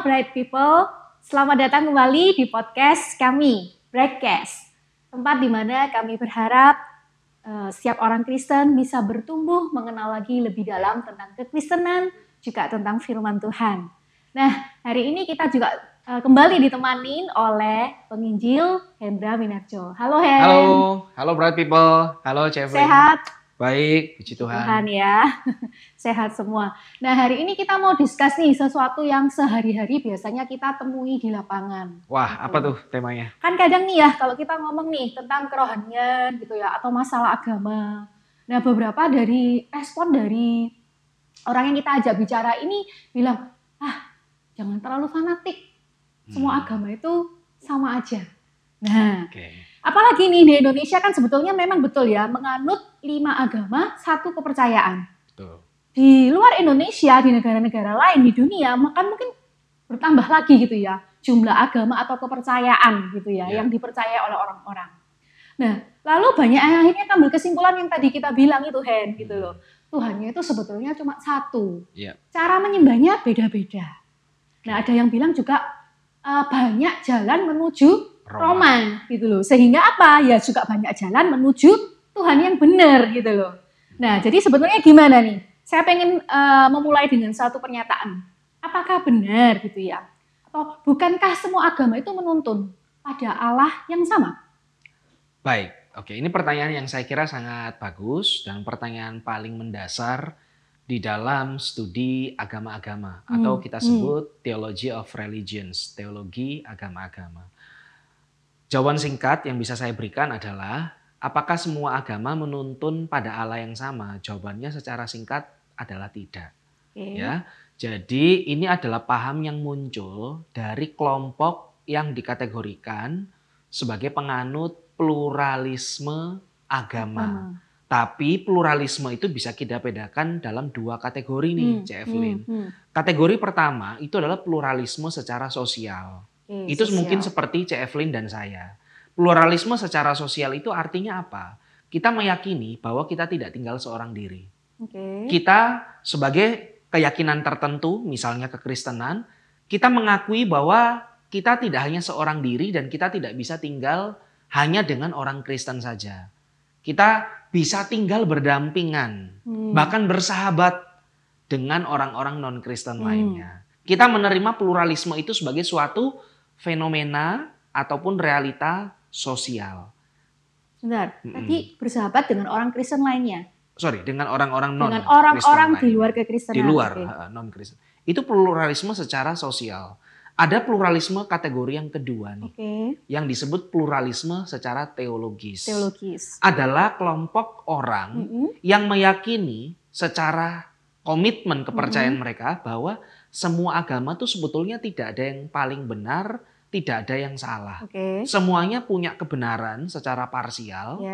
Halo Bright People, selamat datang kembali di podcast kami, Brightcast. Tempat di mana kami berharap setiap orang Kristen bisa bertumbuh mengenal lagi lebih dalam tentang kekristenan, juga tentang firman Tuhan. Nah, hari ini kita juga kembali ditemani oleh penginjil Hendra Minarjo. Halo Hen. Halo Bright People, halo Chevlin. Sehat? Baik, puji Tuhan. Ya, sehat semua. Nah, hari ini kita mau discuss nih sesuatu yang sehari-hari biasanya kita temui di lapangan. Wah, gitu. apa tuh temanya? Kan kadang nih ya, kalau kita ngomong nih tentang kerohanian gitu ya, atau masalah agama. Nah, beberapa dari respon dari orang yang kita ajak bicara ini bilang, jangan terlalu fanatik. Semua agama itu sama aja. Nah, apalagi nih di Indonesia kan sebetulnya memang betul ya, menganut 5 agama, 1 kepercayaan. Betul. Di luar Indonesia, di negara-negara lain di dunia, mungkin bertambah lagi gitu ya, jumlah agama atau kepercayaan gitu ya, yang dipercaya oleh orang-orang. Nah, lalu banyak yang akhirnya ambil kesimpulan yang tadi kita bilang itu, Hen, gitu loh. Tuhannya itu sebetulnya cuma 1. Cara menyembahnya beda-beda. Nah, ada yang bilang juga banyak jalan menuju Roma gitu loh. Sehingga apa? Ya juga banyak jalan menuju Tuhan yang benar gitu loh. Nah, jadi sebetulnya gimana nih? Saya pengen memulai dengan satu pernyataan. Apakah benar gitu ya? Atau bukankah semua agama itu menuntun pada Allah yang sama? Baik, oke. Ini pertanyaan yang saya kira sangat bagus dan pertanyaan paling mendasar di dalam studi agama-agama atau kita sebut Theology of Religions, teologi agama-agama. Jawaban singkat yang bisa saya berikan adalah apakah semua agama menuntun pada Allah yang sama? Jawabannya secara singkat adalah tidak. Ya. Jadi ini adalah paham yang muncul dari kelompok yang dikategorikan sebagai penganut pluralisme agama. Tapi pluralisme itu bisa kita bedakan dalam 2 kategori nih, Chevlin. Kategori pertama itu adalah pluralisme secara sosial. Itu mungkin seperti Chevlin dan saya. Pluralisme secara sosial itu artinya apa? Kita meyakini bahwa kita tidak tinggal seorang diri. Kita sebagai keyakinan tertentu, misalnya kekristenan, kita mengakui bahwa kita tidak hanya seorang diri dan kita tidak bisa tinggal hanya dengan orang Kristen saja. Kita bisa tinggal berdampingan, bahkan bersahabat dengan orang-orang non-Kristen lainnya. Kita menerima pluralisme itu sebagai suatu fenomena ataupun realita sosial. Sebentar, tadi bersahabat dengan orang Kristen lainnya? Dengan orang-orang non-Kristen. Dengan orang-orang di luar kekristenan. Di luar non-Kristen. Itu pluralisme secara sosial. Ada pluralisme kategori yang kedua nih, yang disebut pluralisme secara teologis. Adalah kelompok orang yang meyakini secara komitmen kepercayaan mereka bahwa semua agama tuh sebetulnya tidak ada yang paling benar, tidak ada yang salah. Semuanya punya kebenaran secara parsial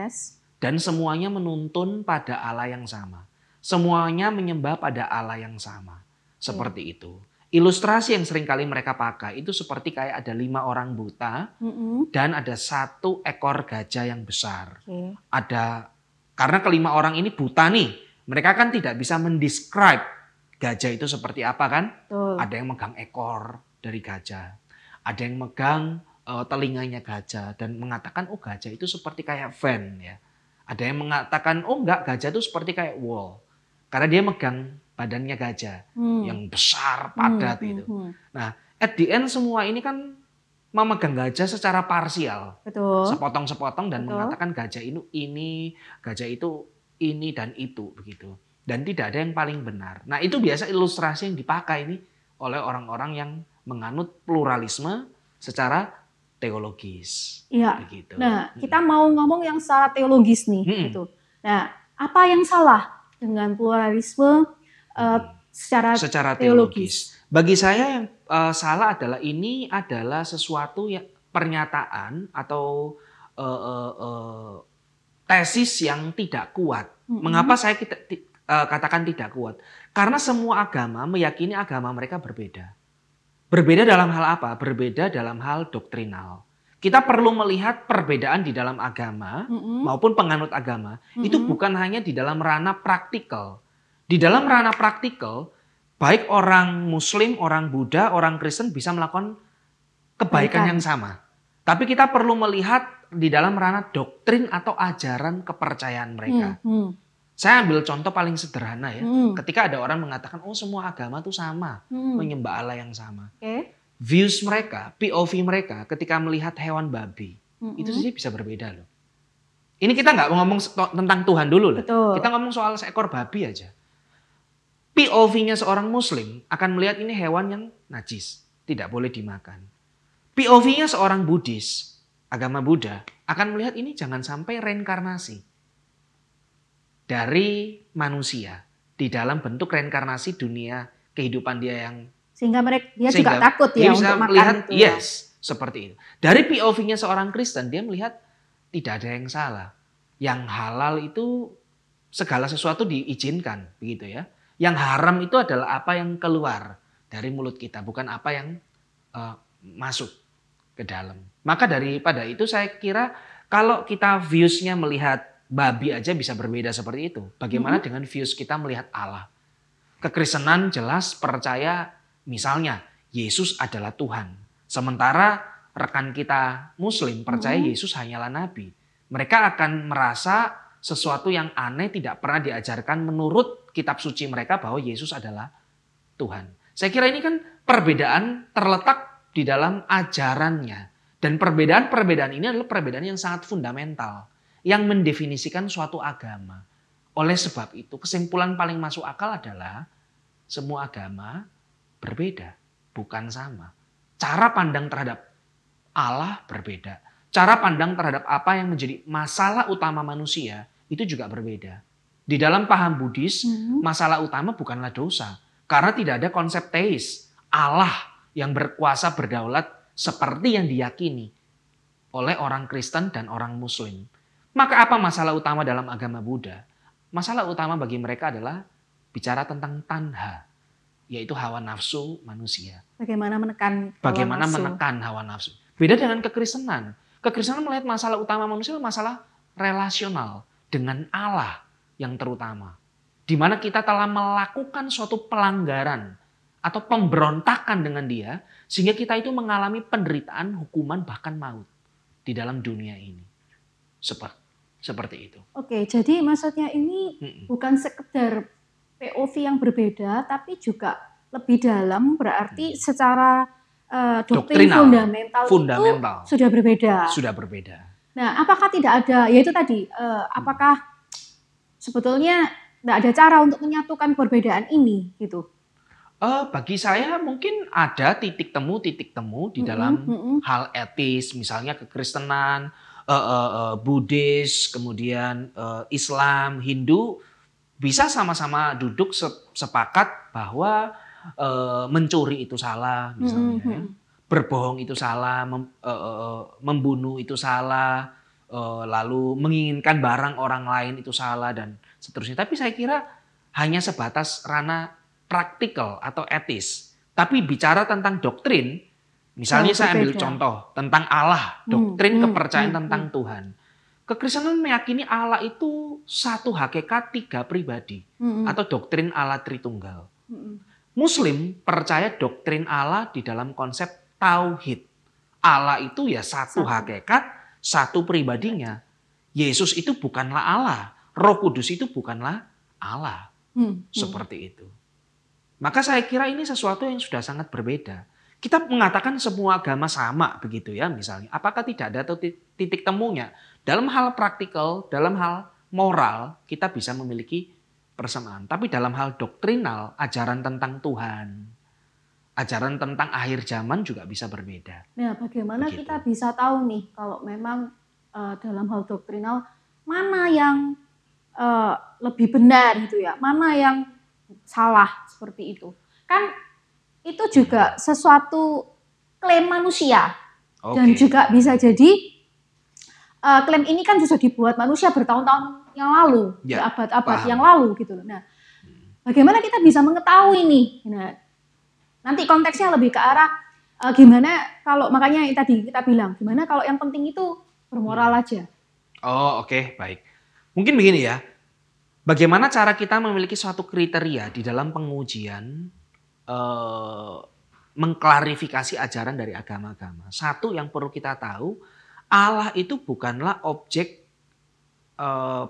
dan semuanya menuntun pada Allah yang sama. Semuanya menyembah pada Allah yang sama. Seperti itu. Ilustrasi yang sering kali mereka pakai itu seperti kayak ada 5 orang buta dan ada 1 ekor gajah yang besar. Karena kelima orang ini buta nih, mereka kan tidak bisa mendescribe gajah itu seperti apa kan? Ada yang megang ekor dari gajah, ada yang megang telinganya gajah dan mengatakan gajah itu seperti kayak van ya. Ada yang mengatakan enggak, gajah itu seperti kayak wall. Karena dia megang badannya gajah yang besar, padat itu. Nah, at the end semua ini kan memegang gajah secara parsial. Sepotong-sepotong dan mengatakan gajah ini, gajah itu ini dan itu begitu. Dan tidak ada yang paling benar. Nah, itu biasa ilustrasi yang dipakai nih oleh orang-orang yang menganut pluralisme secara teologis. Iya. Begitu. Nah, kita mau ngomong yang secara teologis nih gitu. Nah, apa yang salah dengan pluralisme secara teologis? Bagi saya yang salah adalah ini adalah sesuatu yang pernyataan atau tesis yang tidak kuat. Mengapa saya katakan tidak kuat? Karena semua agama meyakini agama mereka berbeda. Berbeda dalam hal apa? Berbeda dalam hal doktrinal. Kita perlu melihat perbedaan di dalam agama maupun penganut agama. Itu bukan hanya di dalam ranah praktikal. Di dalam ranah praktikal, baik orang Muslim, orang Buddha, orang Kristen bisa melakukan kebaikan yang sama. Tapi kita perlu melihat di dalam ranah doktrin atau ajaran kepercayaan mereka. Saya ambil contoh paling sederhana ya. Ketika ada orang mengatakan, oh semua agama tuh sama, menyembah Allah yang sama. Views mereka, POV mereka ketika melihat hewan babi, itu saja bisa berbeda loh. Ini kita nggak ngomong tentang Tuhan dulu loh. Kita ngomong soal seekor babi aja. POV-nya seorang Muslim akan melihat ini hewan yang najis, tidak boleh dimakan. POV-nya seorang Buddhis, agama Buddha, akan melihat ini jangan sampai reinkarnasi dari manusia di dalam bentuk reinkarnasi dunia kehidupan dia yang sehingga dia juga takut ya untuk makan melihat, itu. Yes, seperti itu. Dari POV-nya seorang Kristen dia melihat tidak ada yang salah. Yang halal itu segala sesuatu diizinkan, begitu ya. Yang haram itu adalah apa yang keluar dari mulut kita, bukan apa yang masuk ke dalam. Maka daripada itu saya kira kalau kita views-nya melihat babi aja bisa berbeda seperti itu. Bagaimana dengan views kita melihat Allah? Kekristenan jelas percaya misalnya Yesus adalah Tuhan. Sementara rekan kita Muslim percaya Yesus hanyalah nabi. Mereka akan merasa sesuatu yang aneh tidak pernah diajarkan menurut kitab suci mereka bahwa Yesus adalah Tuhan. Saya kira ini kan perbedaan terletak di dalam ajarannya. Dan perbedaan-perbedaan ini adalah perbedaan yang sangat fundamental. Yang mendefinisikan suatu agama. Oleh sebab itu kesimpulan paling masuk akal adalah semua agama berbeda, bukan sama. Cara pandang terhadap Allah berbeda. Cara pandang terhadap apa yang menjadi masalah utama manusia itu juga berbeda. Di dalam paham Buddhis, masalah utama bukanlah dosa. Karena tidak ada konsep teis, Allah yang berkuasa berdaulat seperti yang diyakini oleh orang Kristen dan orang Muslim. Maka apa masalah utama dalam agama Buddha? Masalah utama bagi mereka adalah bicara tentang tanha, yaitu hawa nafsu manusia. Bagaimana menekan hawa nafsu. Beda dengan kekristenan. Kekristenan melihat masalah utama manusia adalah masalah relasional dengan Allah yang terutama. Di mana kita telah melakukan suatu pelanggaran atau pemberontakan dengan dia sehingga kita itu mengalami penderitaan, hukuman, bahkan maut di dalam dunia ini. Seperti itu. Oke, jadi maksudnya ini bukan sekedar POV yang berbeda, tapi juga lebih dalam, berarti secara doktrin fundamental itu sudah berbeda. Sudah berbeda. Nah, apakah tidak ada, yaitu tadi, apakah sebetulnya tidak ada cara untuk menyatukan perbedaan ini gitu? Bagi saya mungkin ada titik temu di dalam hal etis, misalnya kekristenan, Buddhis, kemudian Islam, Hindu bisa sama-sama duduk sepakat bahwa mencuri itu salah, misalnya, ya. Berbohong itu salah, membunuh itu salah, lalu menginginkan barang orang lain itu salah dan seterusnya. Tapi saya kira hanya sebatas ranah praktikal atau etis. Tapi bicara tentang doktrin, misalnya saya ambil contoh tentang Allah, doktrin kepercayaan tentang Tuhan. Kekristenan meyakini Allah itu satu hakikat tiga pribadi atau doktrin Allah Tritunggal. Muslim percaya doktrin Allah di dalam konsep tauhid. Allah itu ya satu hakikat, satu pribadinya. Yesus itu bukanlah Allah, Roh Kudus itu bukanlah Allah. Seperti itu. Maka saya kira ini sesuatu yang sudah sangat berbeda. Kita mengatakan semua agama sama begitu ya misalnya. Apakah tidak ada titik temunya? Dalam hal praktikal, dalam hal moral kita bisa memiliki persamaan. Tapi dalam hal doktrinal, ajaran tentang Tuhan, ajaran tentang akhir zaman juga bisa berbeda. Nah, bagaimana begitu kita bisa tahu nih kalau memang dalam hal doktrinal mana yang lebih benar gitu ya, mana yang salah seperti itu. Kan itu juga sesuatu klaim manusia. Dan juga bisa jadi klaim ini kan sudah dibuat manusia bertahun-tahun yang lalu, di abad-abad yang lalu gitu. Nah, bagaimana kita bisa mengetahui nih? Nah, nanti konteksnya lebih ke arah gimana kalau, makanya yang tadi kita bilang, gimana kalau yang penting itu bermoral aja. Baik. Mungkin begini ya. Bagaimana cara kita memiliki suatu kriteria di dalam pengujian mengklarifikasi ajaran dari agama-agama. Satu yang perlu kita tahu, Allah itu bukanlah objek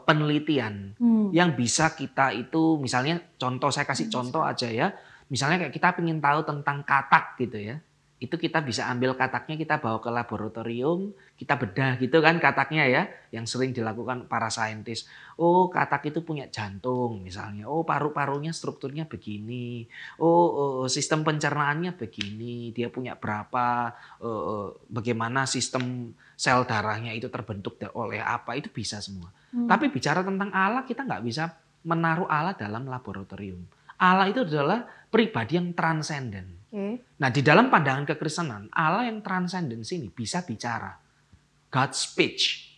penelitian yang bisa kita itu, misalnya contoh, saya kasih contoh aja ya. Misalnya kayak kita ingin tahu tentang katak gitu ya. Itu kita bisa ambil kataknya, kita bawa ke laboratorium, kita bedah gitu kan kataknya ya, yang sering dilakukan para saintis. Oh, katak itu punya jantung misalnya. Oh, paru-parunya strukturnya begini. Oh, sistem pencernaannya begini. Dia punya berapa, bagaimana sistem sel darahnya itu terbentuk oleh apa, itu bisa semua. Tapi bicara tentang Allah, kita nggak bisa menaruh Allah dalam laboratorium. Allah itu adalah pribadi yang transenden. Nah, di dalam pandangan kekristenan, Allah yang transcendence ini bisa bicara. God's speech.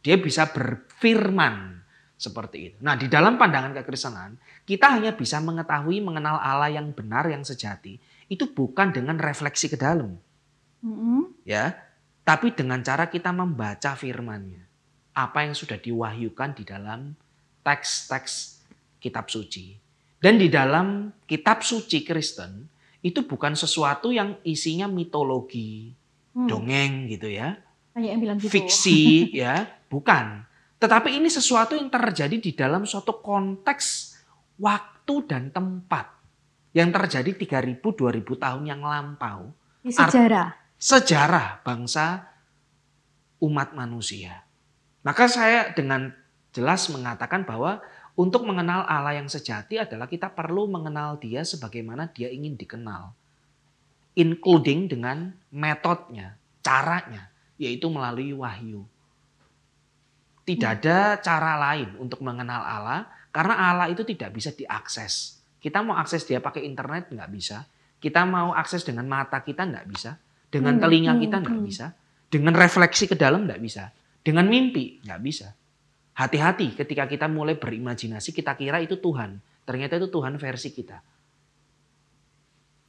Dia bisa berfirman seperti itu. Nah, di dalam pandangan kekristenan, kita hanya bisa mengetahui, mengenal Allah yang benar, yang sejati. Itu bukan dengan refleksi ke dalam. Ya, tapi dengan cara kita membaca firman-Nya. Apa yang sudah diwahyukan di dalam teks-teks kitab suci. Dan di dalam kitab suci Kristen, itu bukan sesuatu yang isinya mitologi, dongeng gitu ya. Banyak yang bilang gitu. Fiksi ya, bukan. Tetapi ini sesuatu yang terjadi di dalam suatu konteks waktu dan tempat. Yang terjadi 3.000-2.000 tahun yang lampau. Sejarah. Sejarah bangsa umat manusia. Maka saya dengan jelas mengatakan bahwa untuk mengenal Allah yang sejati adalah kita perlu mengenal Dia sebagaimana Dia ingin dikenal. Including dengan metodenya, caranya, yaitu melalui wahyu. Tidak ada cara lain untuk mengenal Allah, karena Allah itu tidak bisa diakses. Kita mau akses Dia pakai internet nggak bisa. Kita mau akses dengan mata kita nggak bisa. Dengan telinga kita nggak bisa. Dengan refleksi ke dalam nggak bisa. Dengan mimpi nggak bisa. Hati-hati ketika kita mulai berimajinasi, kita kira itu Tuhan. Ternyata itu Tuhan versi kita.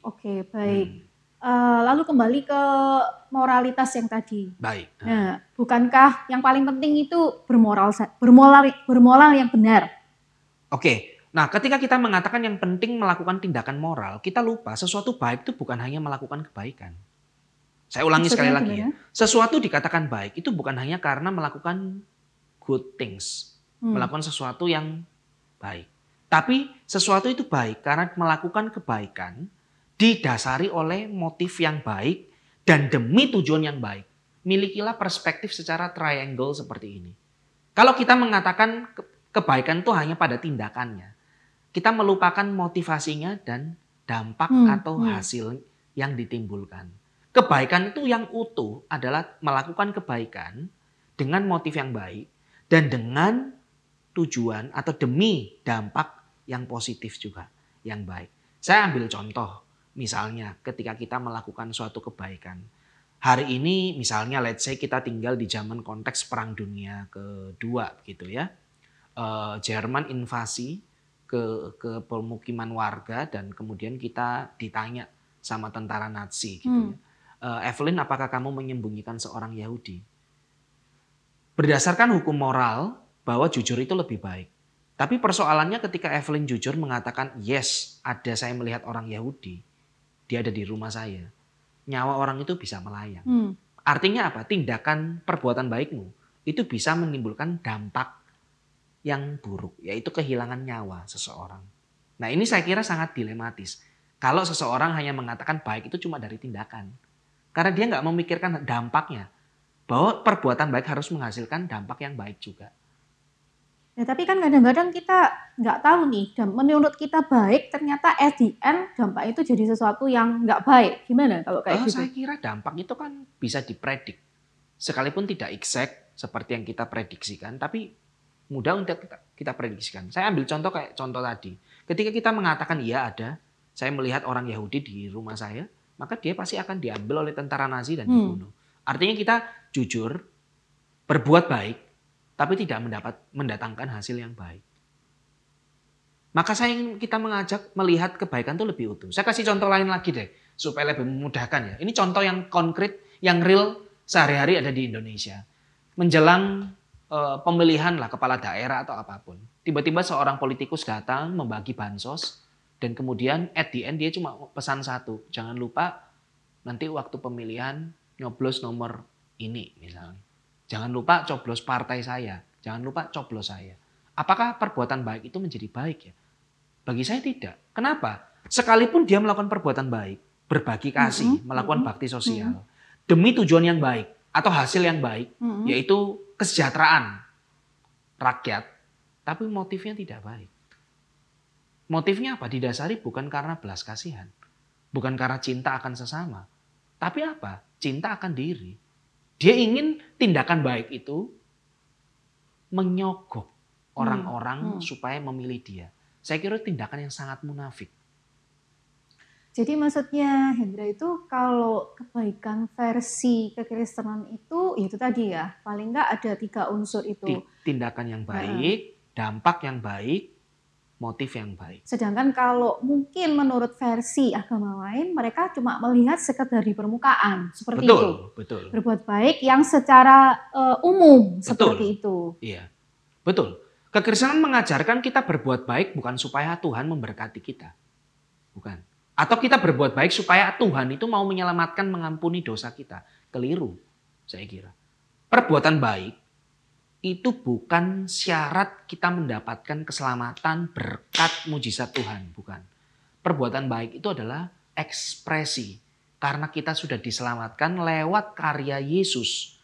Oke, baik. Lalu kembali ke moralitas yang tadi. Baik. Nah, bukankah yang paling penting itu bermoral yang benar? Oke. Nah, ketika kita mengatakan yang penting melakukan tindakan moral, kita lupa sesuatu baik itu bukan hanya melakukan kebaikan. Saya ulangi sekali lagi ya. Sesuatu dikatakan baik itu bukan hanya karena melakukan good things, melakukan sesuatu yang baik. Tapi sesuatu itu baik karena melakukan kebaikan didasari oleh motif yang baik dan demi tujuan yang baik. Milikilah perspektif secara triangle seperti ini. Kalau kita mengatakan kebaikan itu hanya pada tindakannya, kita melupakan motivasinya dan dampak atau hasil yang ditimbulkan. Kebaikan itu yang utuh adalah melakukan kebaikan dengan motif yang baik dan dengan tujuan atau demi dampak yang positif juga, yang baik. Saya ambil contoh, misalnya ketika kita melakukan suatu kebaikan. Hari ini misalnya let's say kita tinggal di zaman konteks Perang Dunia Kedua gitu ya. Jerman invasi ke pemukiman warga dan kemudian kita ditanya sama tentara Nazi gitu ya. Evelyn, apakah kamu menyembunyikan seorang Yahudi? Berdasarkan hukum moral bahwa jujur itu lebih baik. Tapi persoalannya ketika Evelyn jujur mengatakan, yes, ada saya melihat orang Yahudi, dia ada di rumah saya. Nyawa orang itu bisa melayang. Artinya apa? Tindakan perbuatan baikmu itu bisa menimbulkan dampak yang buruk, yaitu kehilangan nyawa seseorang. Nah, ini saya kira sangat dilematis. Kalau seseorang hanya mengatakan baik itu cuma dari tindakan. Karena dia nggak memikirkan dampaknya. Bahwa perbuatan baik harus menghasilkan dampak yang baik juga. Ya, tapi kan kadang-kadang kita nggak tahu nih, menurut kita baik, ternyata at the end dampak itu jadi sesuatu yang nggak baik. Gimana kalau kayak gitu? Saya kira dampak itu kan bisa dipredik. Sekalipun tidak exact seperti yang kita prediksikan, tapi mudah untuk kita prediksikan. Saya ambil contoh kayak contoh tadi. Ketika kita mengatakan iya ada, saya melihat orang Yahudi di rumah saya, maka dia pasti akan diambil oleh tentara Nazi dan dibunuh. Artinya kita jujur, berbuat baik, tapi tidak mendatangkan hasil yang baik. Maka saya ingin kita mengajak melihat kebaikan itu lebih utuh. Saya kasih contoh lain lagi deh, supaya lebih memudahkan ya. Ini contoh yang konkret, yang real sehari-hari ada di Indonesia. Menjelang pemilihan lah kepala daerah atau apapun. Tiba-tiba seorang politikus datang membagi bansos Dan kemudian at the end dia cuma pesan satu, jangan lupa nanti waktu pemilihan nyoblos nomor ini misalnya. Jangan lupa coblos partai saya, jangan lupa coblos saya. Apakah perbuatan baik itu menjadi baik ya? Bagi saya tidak. Kenapa? Sekalipun dia melakukan perbuatan baik, berbagi kasih, melakukan bakti sosial, demi tujuan yang baik atau hasil yang baik, yaitu kesejahteraan rakyat, tapi motifnya tidak baik. Motifnya apa? Didasari bukan karena belas kasihan, bukan karena cinta akan sesama, tapi apa? Cinta akan diri. Dia ingin tindakan baik itu menyogok orang-orang supaya memilih dia. Saya kira tindakan yang sangat munafik. Jadi maksudnya Hendra itu kalau kebaikan versi kekristenan itu tadi ya, paling nggak ada 3 unsur itu. Tindakan yang baik, dampak yang baik, motif yang baik. Sedangkan kalau mungkin menurut versi agama lain, mereka cuma melihat sekedar di permukaan, seperti itu. Betul. Berbuat baik yang secara umum, seperti itu. Iya, betul. Kekristenan mengajarkan kita berbuat baik bukan supaya Tuhan memberkati kita. Bukan. Atau kita berbuat baik supaya Tuhan itu mau menyelamatkan, mengampuni dosa kita. Keliru, saya kira. Perbuatan baik itu bukan syarat kita mendapatkan keselamatan, berkat, mujizat Tuhan. Bukan. Perbuatan baik itu adalah ekspresi. Karena kita sudah diselamatkan lewat karya Yesus.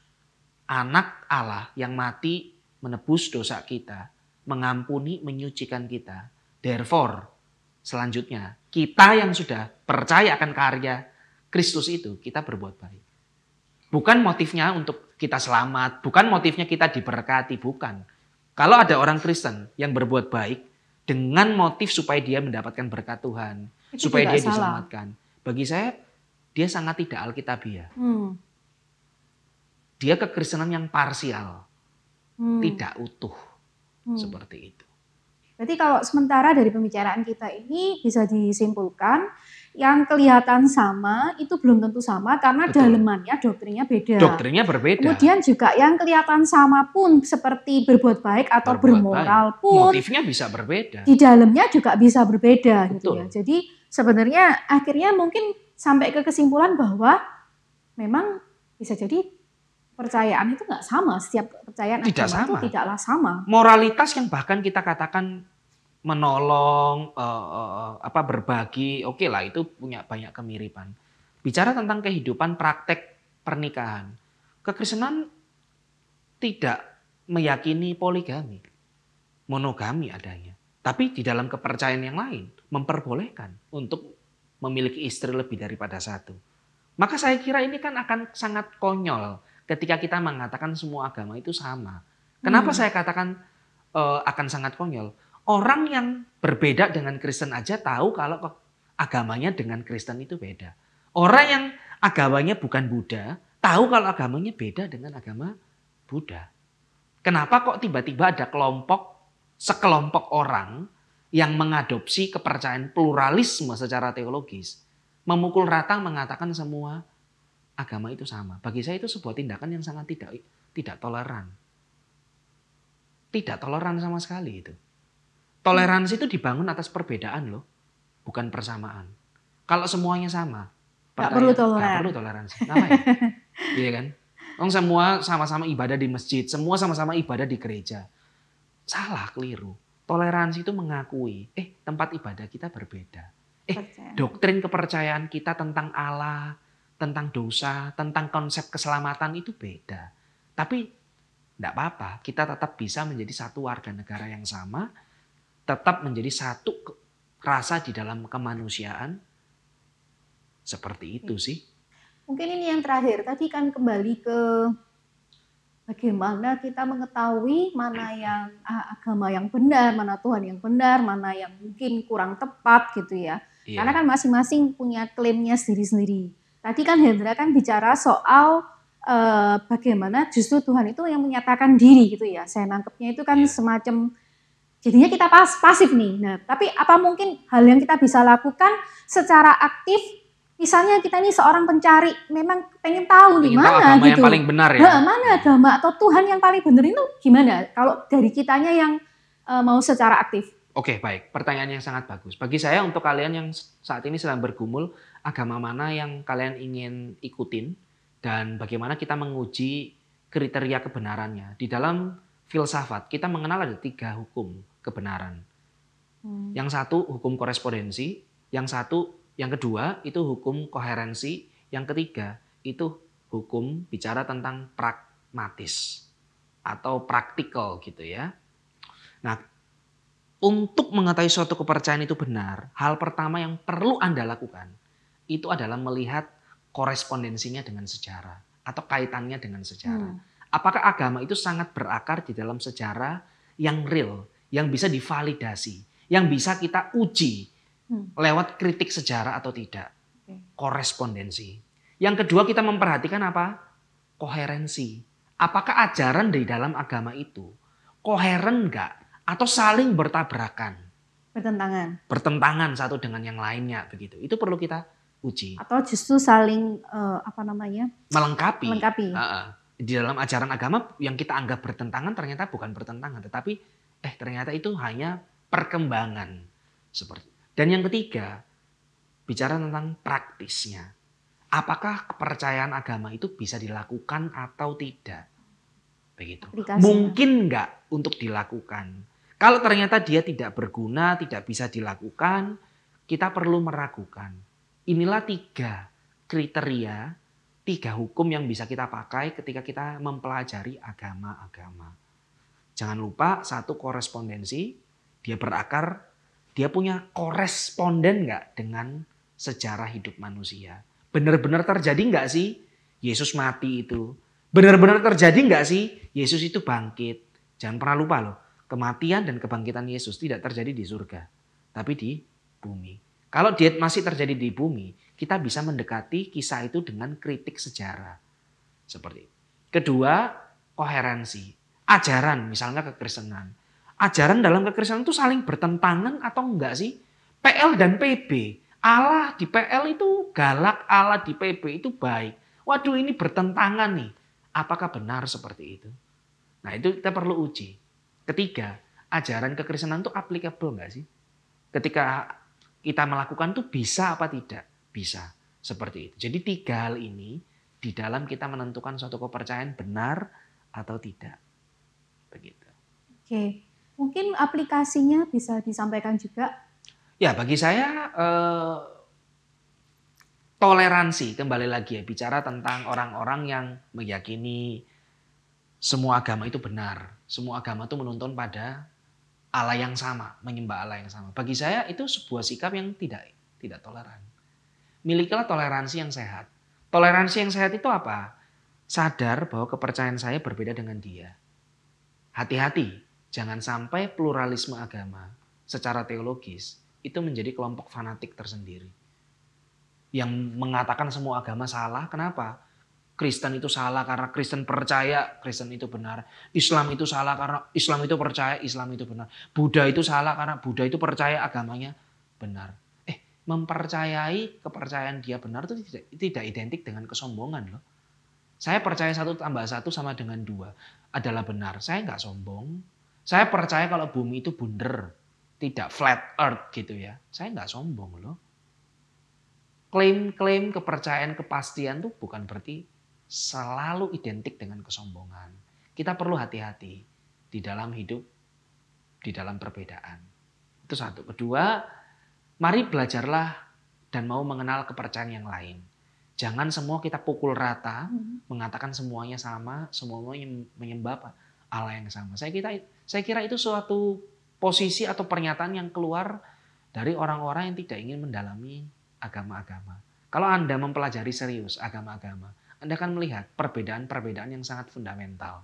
Anak Allah yang mati menebus dosa kita. Mengampuni, menyucikan kita. Therefore, selanjutnya, kita yang sudah percaya akan karya Kristus itu, kita berbuat baik. Bukan motifnya untuk kita selamat, bukan motifnya kita diberkati, bukan. Kalau ada orang Kristen yang berbuat baik dengan motif supaya dia mendapatkan berkat Tuhan, itu supaya dia diselamatkan. Bagi saya, dia sangat tidak alkitabiah. Dia kekristenan yang parsial, tidak utuh. Seperti itu. Berarti kalau sementara dari pembicaraan kita ini bisa disimpulkan yang kelihatan sama itu belum tentu sama karena dalemannya, doktrinnya beda. Doktrinnya berbeda. Kemudian juga yang kelihatan sama pun seperti berbuat baik atau bermoral pun motifnya bisa berbeda. Di dalamnya juga bisa berbeda gitu ya. Jadi sebenarnya akhirnya mungkin sampai ke kesimpulan bahwa memang bisa jadi percayaan itu nggak sama, setiap kepercayaan agama itu tidaklah sama. Moralitas yang bahkan kita katakan menolong, berbagi, oke lah itu punya banyak kemiripan. Bicara tentang kehidupan praktek pernikahan, kekristenan tidak meyakini poligami, monogami adanya. Tapi di dalam kepercayaan yang lain memperbolehkan untuk memiliki istri lebih daripada satu. Maka saya kira ini kan akan sangat konyol ketika kita mengatakan semua agama itu sama. Kenapa saya katakan akan sangat konyol? Orang yang berbeda dengan Kristen aja tahu kalau agamanya dengan Kristen itu beda. Orang yang agamanya bukan Buddha tahu kalau agamanya beda dengan agama Buddha. Kenapa kok tiba-tiba ada sekelompok orang yang mengadopsi kepercayaan pluralisme secara teologis, memukul rata mengatakan semua agama itu sama. Bagi saya itu sebuah tindakan yang sangat tidak toleran. Tidak toleran sama sekali itu. Toleransi itu dibangun atas perbedaan loh, bukan persamaan. Kalau semuanya sama, nggak perlu toleransi. Ngapain? Iya kan? Semua sama-sama ibadah di masjid, semua sama-sama ibadah di gereja. Salah, keliru. Toleransi itu mengakui, tempat ibadah kita berbeda. Doktrin kepercayaan kita tentang Allah, tentang dosa, tentang konsep keselamatan itu beda. Tapi tidak apa-apa, kita tetap bisa menjadi satu warga negara yang sama, tetap menjadi satu rasa di dalam kemanusiaan. Seperti itu sih. Mungkin ini yang terakhir, tadi kan kembali ke bagaimana kita mengetahui mana yang agama yang benar, mana Tuhan yang benar, mana yang mungkin kurang tepat gitu ya. Karena kan masing-masing punya klaimnya sendiri-sendiri. Tadi kan Hendra kan bicara soal bagaimana justru Tuhan itu yang menyatakan diri gitu ya. Saya nangkepnya itu kan semacam, jadinya kita pasif nih. Nah, tapi apa mungkin hal yang kita bisa lakukan secara aktif? Misalnya kita ini seorang pencari, memang pengen tahu nih mana agama gitu. Yang paling benar ya. Mana agama atau Tuhan yang paling benar itu gimana? Kalau dari kitanya yang mau secara aktif. Oke, baik. Pertanyaan yang sangat bagus. Bagi saya untuk kalian yang saat ini sedang bergumul, agama mana yang kalian ingin ikutin dan bagaimana kita menguji kriteria kebenarannya. Di dalam filsafat, kita mengenal ada 3 hukum kebenaran. Yang satu hukum korespondensi, yang kedua itu hukum koherensi, yang ketiga itu hukum bicara tentang pragmatis atau praktikal gitu ya. Nah, untuk mengetahui suatu kepercayaan itu benar, hal pertama yang perlu Anda lakukan itu adalah melihat korespondensinya dengan sejarah atau kaitannya dengan sejarah. Apakah agama itu sangat berakar di dalam sejarah yang real, yang bisa divalidasi, yang bisa kita uji lewat kritik sejarah atau tidak. Korespondensi. Yang kedua kita memperhatikan apa? Koherensi. Apakah ajaran di dalam agama itu koheren enggak? Atau saling bertabrakan. Bertentangan satu dengan yang lainnya begitu. Itu perlu kita uji. Atau justru saling melengkapi. Di dalam ajaran agama yang kita anggap bertentangan ternyata bukan bertentangan, tetapi ternyata itu hanya perkembangan seperti. Dan yang ketiga, bicara tentang praktisnya. Apakah kepercayaan agama itu bisa dilakukan atau tidak? Begitu. Mungkin enggak untuk dilakukan. Kalau ternyata dia tidak berguna, tidak bisa dilakukan, kita perlu meragukan. Inilah 3 kriteria, 3 hukum yang bisa kita pakai ketika kita mempelajari agama-agama. Jangan lupa 1 korespondensi, dia berakar, dia punya koresponden nggak dengan sejarah hidup manusia. Benar-benar terjadi nggak sih Yesus mati itu? Benar-benar terjadi nggak sih Yesus itu bangkit? Jangan pernah lupa loh. Kematian dan kebangkitan Yesus tidak terjadi di surga, tapi di bumi. Kalau dia masih terjadi di bumi, kita bisa mendekati kisah itu dengan kritik sejarah. Seperti itu. Kedua, koherensi. Ajaran, misalnya kekristenan. Ajaran dalam kekristenan itu saling bertentangan atau enggak sih? PL dan PB. Allah di PL itu galak, Allah di PB itu baik. Waduh, ini bertentangan nih. Apakah benar seperti itu? Nah, itu kita perlu uji. Ketiga, ajaran kekristenan itu applicable nggak sih? Ketika kita melakukan itu bisa apa tidak? Bisa. Seperti itu. Jadi 3 hal ini di dalam kita menentukan suatu kepercayaan benar atau tidak. Begitu. Oke. Mungkin aplikasinya bisa disampaikan juga? Ya, bagi saya toleransi, kembali lagi ya, bicara tentang orang-orang yang meyakini semua agama itu benar. Semua agama itu menuntun pada Allah yang sama, menyembah Allah yang sama. Bagi saya itu sebuah sikap yang tidak toleran. Milikilah toleransi yang sehat. Toleransi yang sehat itu apa? Sadar bahwa kepercayaan saya berbeda dengan dia. Hati-hati, jangan sampai pluralisme agama secara teologis itu menjadi kelompok fanatik tersendiri. Yang mengatakan semua agama salah, kenapa? Kristen itu salah karena Kristen percaya Kristen itu benar. Islam itu salah karena Islam itu percaya Islam itu benar. Buddha itu salah karena Buddha itu percaya agamanya benar. Mempercayai kepercayaan dia benar itu tidak identik dengan kesombongan loh. Saya percaya 1 tambah 1 sama dengan 2 adalah benar. Saya nggak sombong. Saya percaya kalau bumi itu bunder, tidak flat earth gitu ya. Saya nggak sombong loh. Klaim-klaim kepercayaan kepastian itu bukan berarti selalu identik dengan kesombongan. Kita perlu hati-hati di dalam hidup, di dalam perbedaan. Itu 1. Kedua, mari belajarlah dan mau mengenal kepercayaan yang lain. Jangan semua kita pukul rata, mengatakan semuanya sama, semuanya menyembah Allah yang sama. Saya kira itu suatu posisi atau pernyataan yang keluar dari orang-orang yang tidak ingin mendalami agama-agama. Kalau Anda mempelajari serius agama-agama, Anda akan melihat perbedaan-perbedaan yang sangat fundamental.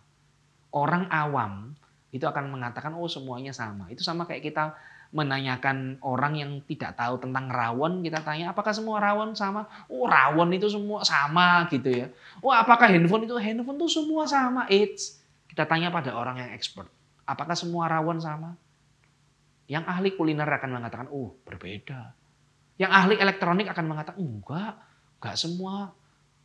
Orang awam itu akan mengatakan, oh semuanya sama. Itu sama kayak kita menanyakan orang yang tidak tahu tentang rawon, kita tanya apakah semua rawon sama? Oh rawon itu semua sama gitu ya. Oh apakah handphone itu semua sama? Kita tanya pada orang yang expert, apakah semua rawon sama? Yang ahli kuliner akan mengatakan, oh berbeda. Yang ahli elektronik akan mengatakan, enggak semua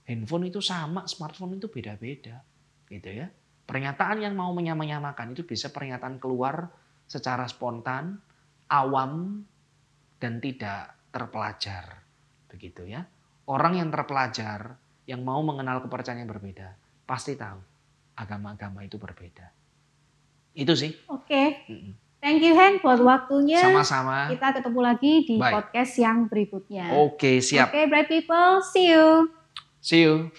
handphone itu sama, smartphone itu beda-beda. Gitu ya. Pernyataan yang mau menyamakan itu bisa pernyataan keluar secara spontan awam dan tidak terpelajar. Begitu ya. Orang yang terpelajar, yang mau mengenal kepercayaan yang berbeda, pasti tahu agama-agama itu berbeda. Itu sih. Oke. Thank you Hen buat waktunya. Sama-sama. Kita ketemu lagi di podcast yang berikutnya. Oke, siap. Oke, bright people, see you. See you.